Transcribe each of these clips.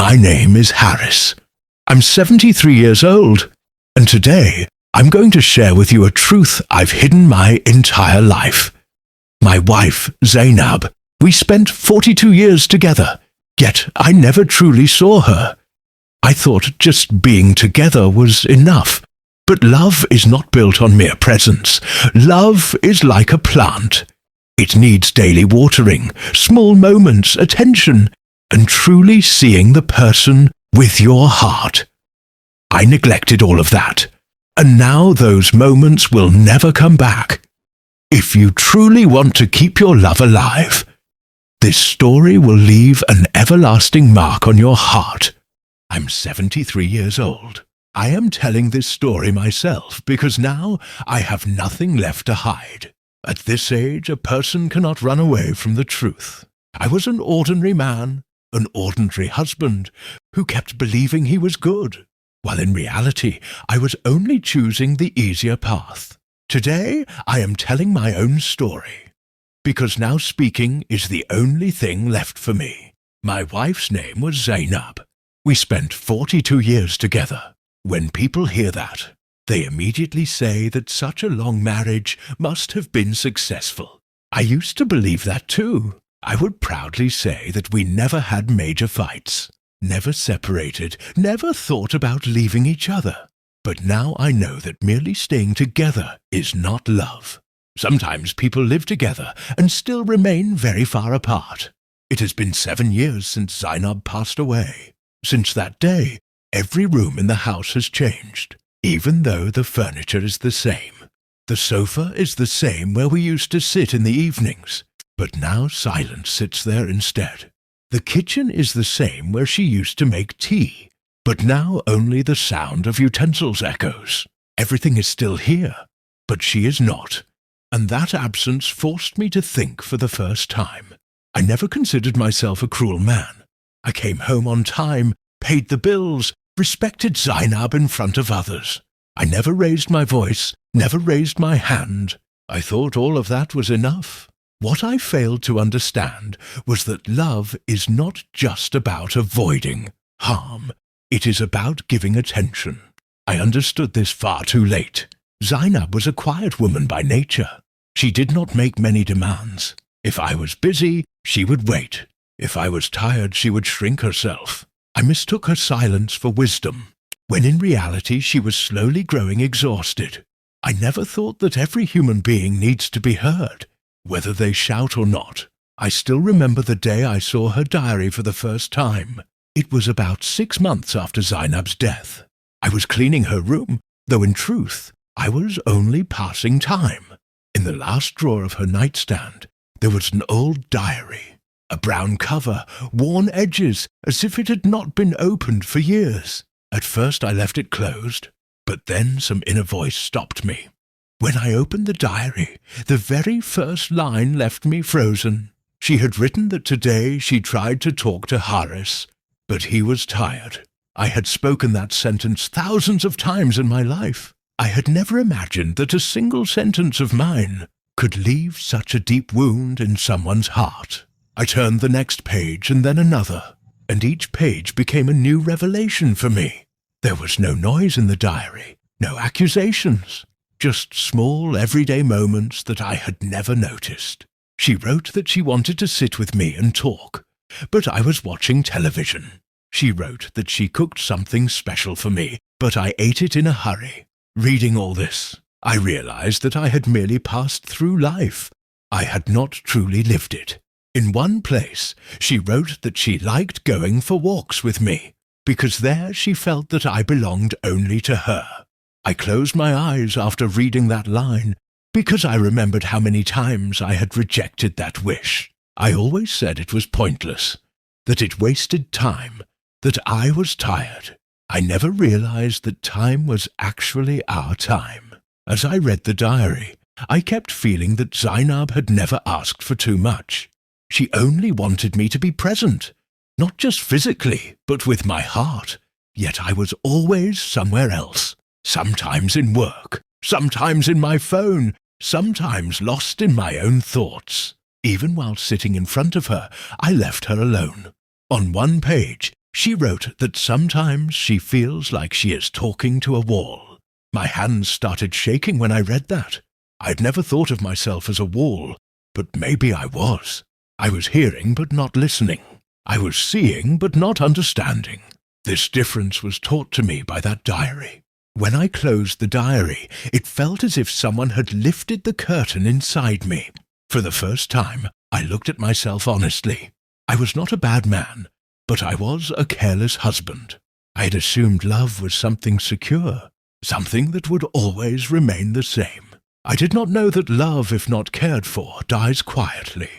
My name is Harris. I'm 73 years old, and today I'm going to share with you a truth I've hidden my entire life. My wife, Zainab, we spent 42 years together, yet I never truly saw her. I thought just being together was enough. But love is not built on mere presence. Love is like a plant. It needs daily watering, small moments, attention, and truly seeing the person with your heart. I neglected all of that, and now those moments will never come back. If you truly want to keep your love alive, this story will leave an everlasting mark on your heart. I'm 73 years old. I am telling this story myself because now I have nothing left to hide. At this age, a person cannot run away from the truth. I was an ordinary man, an ordinary husband, who kept believing he was good, while in reality I was only choosing the easier path. Today I am telling my own story, because now speaking is the only thing left for me. My wife's name was Zainab. We spent 42 years together. When people hear that, they immediately say that such a long marriage must have been successful. I used to believe that too. I would proudly say that we never had major fights, never separated, never thought about leaving each other. But now I know that merely staying together is not love. Sometimes people live together and still remain very far apart. It has been 7 years since Zainab passed away. Since that day, every room in the house has changed, even though the furniture is the same. The sofa is the same where we used to sit in the evenings, but now silence sits there instead. The kitchen is the same where she used to make tea, but now only the sound of utensils echoes. Everything is still here, but she is not, and that absence forced me to think for the first time. I never considered myself a cruel man. I came home on time, paid the bills, respected Zainab in front of others. I never raised my voice, never raised my hand. I thought all of that was enough. What I failed to understand was that love is not just about avoiding harm. It is about giving attention. I understood this far too late. Zainab was a quiet woman by nature. She did not make many demands. If I was busy, she would wait. If I was tired, she would shrink herself. I mistook her silence for wisdom, when in reality she was slowly growing exhausted. I never thought that every human being needs to be heard, whether they shout or not. I still remember the day I saw her diary for the first time. It was about 6 months after Zainab's death. I was cleaning her room, though in truth, I was only passing time. In the last drawer of her nightstand, there was an old diary. A brown cover, worn edges, as if it had not been opened for years. At first I left it closed, but then some inner voice stopped me. When I opened the diary, the very first line left me frozen. She had written that today she tried to talk to Harris, but he was tired. I had spoken that sentence thousands of times in my life. I had never imagined that a single sentence of mine could leave such a deep wound in someone's heart. I turned the next page and then another, and each page became a new revelation for me. There was no noise in the diary, no accusations, just small everyday moments that I had never noticed. She wrote that she wanted to sit with me and talk, but I was watching television. She wrote that she cooked something special for me, but I ate it in a hurry. Reading all this, I realized that I had merely passed through life. I had not truly lived it. In one place, she wrote that she liked going for walks with me, because there she felt that I belonged only to her. I closed my eyes after reading that line, because I remembered how many times I had rejected that wish. I always said it was pointless, that it wasted time, that I was tired. I never realized that time was actually our time. As I read the diary, I kept feeling that Zainab had never asked for too much. She only wanted me to be present, not just physically, but with my heart. Yet I was always somewhere else, sometimes in work, sometimes in my phone, sometimes lost in my own thoughts. Even while sitting in front of her, I left her alone. On one page, She wrote that sometimes she feels like she is talking to a wall. My hands started shaking when I read that. I'd never thought of myself as a wall, but maybe I was. I was hearing but not listening. I was seeing but not understanding. This difference was taught to me by that diary. When I closed the diary, it felt as if someone had lifted the curtain inside me. For the first time, I looked at myself honestly. I was not a bad man, but I was a careless husband. I had assumed love was something secure, something that would always remain the same. I did not know that love, if not cared for, dies quietly.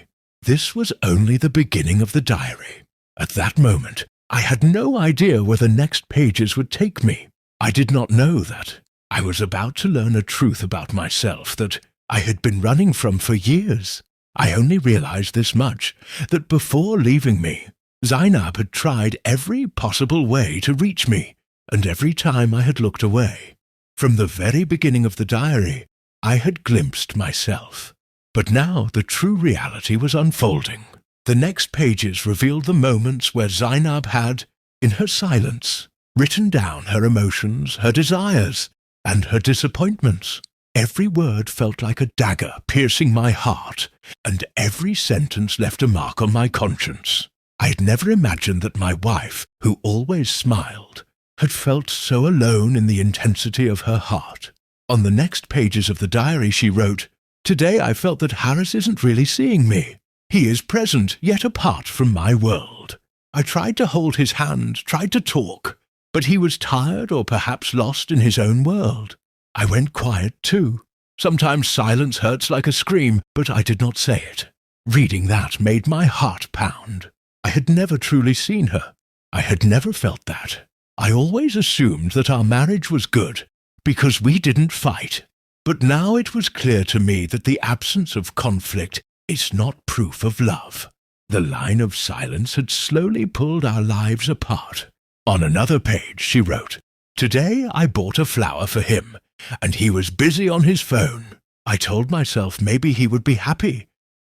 This was only the beginning of the diary. At that moment, I had no idea where the next pages would take me. I did not know that I was about to learn a truth about myself that I had been running from for years. I only realized this much, that before leaving me, Zainab had tried every possible way to reach me, and every time I had looked away. From the very beginning of the diary, I had glimpsed myself. But now the true reality was unfolding. The next pages revealed the moments where Zainab had, in her silence, written down her emotions, her desires, and her disappointments. Every word felt like a dagger piercing my heart, and every sentence left a mark on my conscience. I had never imagined that my wife, who always smiled, had felt so alone in the intensity of her heart. On the next pages of the diary she wrote, "Today I felt that Harris isn't really seeing me. He is present, yet apart from my world. I tried to hold his hand, tried to talk, but he was tired or perhaps lost in his own world. I went quiet too. Sometimes silence hurts like a scream, but I did not say it." Reading that made my heart pound. I had never truly seen her. I had never felt that. I always assumed that our marriage was good, because we didn't fight. But now it was clear to me that the absence of conflict is not proof of love. The line of silence had slowly pulled our lives apart. On another page she wrote, "Today I bought a flower for him, and he was busy on his phone. I told myself maybe he would be happy,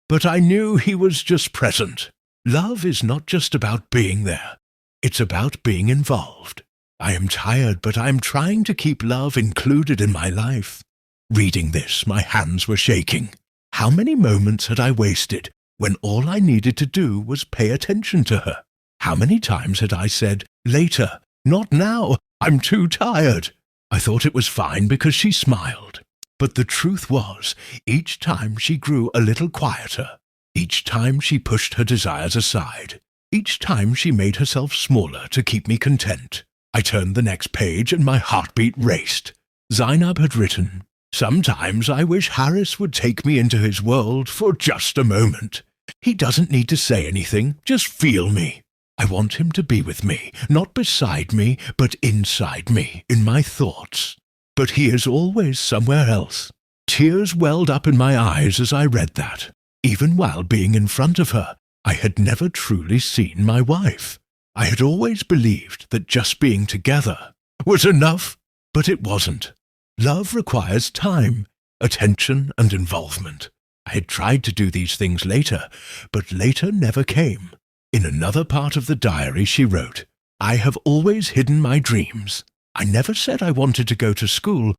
but I knew he was just present. Love is not just about being there. It's about being involved. I am tired, but I am trying to keep love included in my life." Reading this, my hands were shaking. How many moments had I wasted when all I needed to do was pay attention to her? How many times had I said, "Later, not now, I'm too tired"? I thought it was fine because she smiled. But the truth was, each time she grew a little quieter. Each time she pushed her desires aside. Each time she made herself smaller to keep me content. I turned the next page and my heartbeat raced. Zainab had written, "Sometimes I wish Harris would take me into his world for just a moment. He doesn't need to say anything, just feel me. I want him to be with me, not beside me, but inside me, in my thoughts. But he is always somewhere else." Tears welled up in my eyes as I read that. Even while being in front of her, I had never truly seen my wife. I had always believed that just being together was enough, but it wasn't. Love requires time, attention, and involvement. I had tried to do these things later, but later never came. In another part of the diary she wrote, "I have always hidden my dreams. I never said I wanted to go to school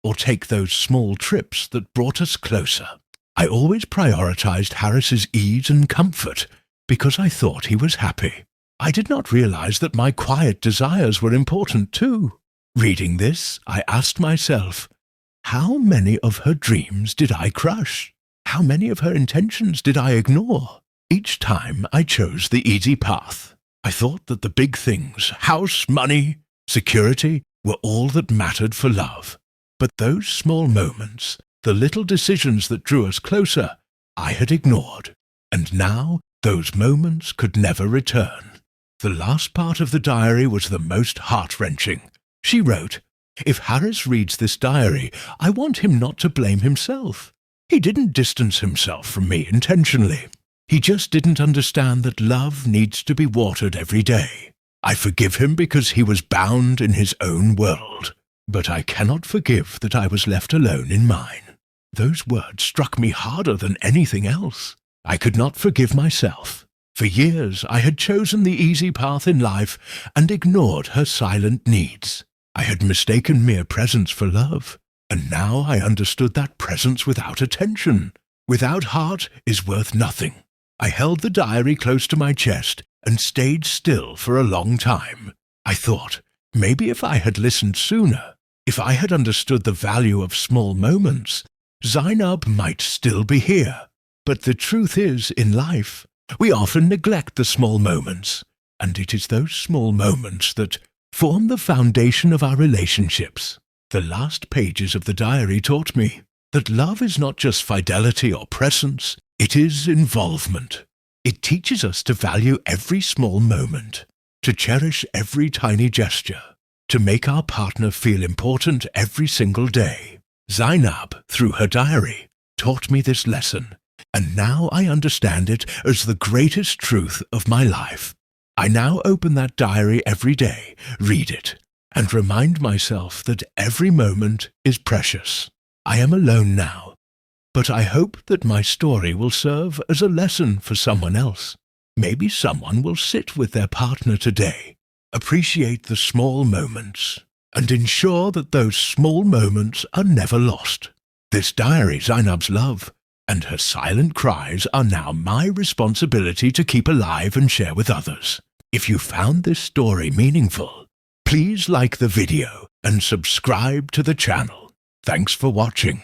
or take those small trips that brought us closer. I always prioritized Harris's ease and comfort because I thought he was happy. I did not realize that my quiet desires were important too." Reading this, I asked myself, how many of her dreams did I crush? How many of her intentions did I ignore? Each time I chose the easy path. I thought that the big things, house, money, security, were all that mattered for love. But those small moments, the little decisions that drew us closer, I had ignored. And now those moments could never return. The last part of the diary was the most heart-wrenching. She wrote, "If Harris reads this diary, I want him not to blame himself. He didn't distance himself from me intentionally. He just didn't understand that love needs to be watered every day. I forgive him because he was bound in his own world. But I cannot forgive that I was left alone in mine." Those words struck me harder than anything else. I could not forgive myself. For years I had chosen the easy path in life and ignored her silent needs. I had mistaken mere presence for love, and now I understood that presence without attention, without heart, is worth nothing. I held the diary close to my chest and stayed still for a long time. I thought, maybe if I had listened sooner, if I had understood the value of small moments, Zainab might still be here. But the truth is, in life, we often neglect the small moments, and it is those small moments that form the foundation of our relationships. The last pages of the diary taught me that love is not just fidelity or presence, it is involvement. It teaches us to value every small moment, to cherish every tiny gesture, to make our partner feel important every single day. Zainab, through her diary, taught me this lesson, and now I understand it as the greatest truth of my life. I now open that diary every day, read it, and remind myself that every moment is precious. I am alone now, but I hope that my story will serve as a lesson for someone else. Maybe someone will sit with their partner today, appreciate the small moments, and ensure that those small moments are never lost. This diary, Zainab's love, and her silent cries are now my responsibility to keep alive and share with others. If you found this story meaningful, please like the video and subscribe to the channel. Thanks for watching.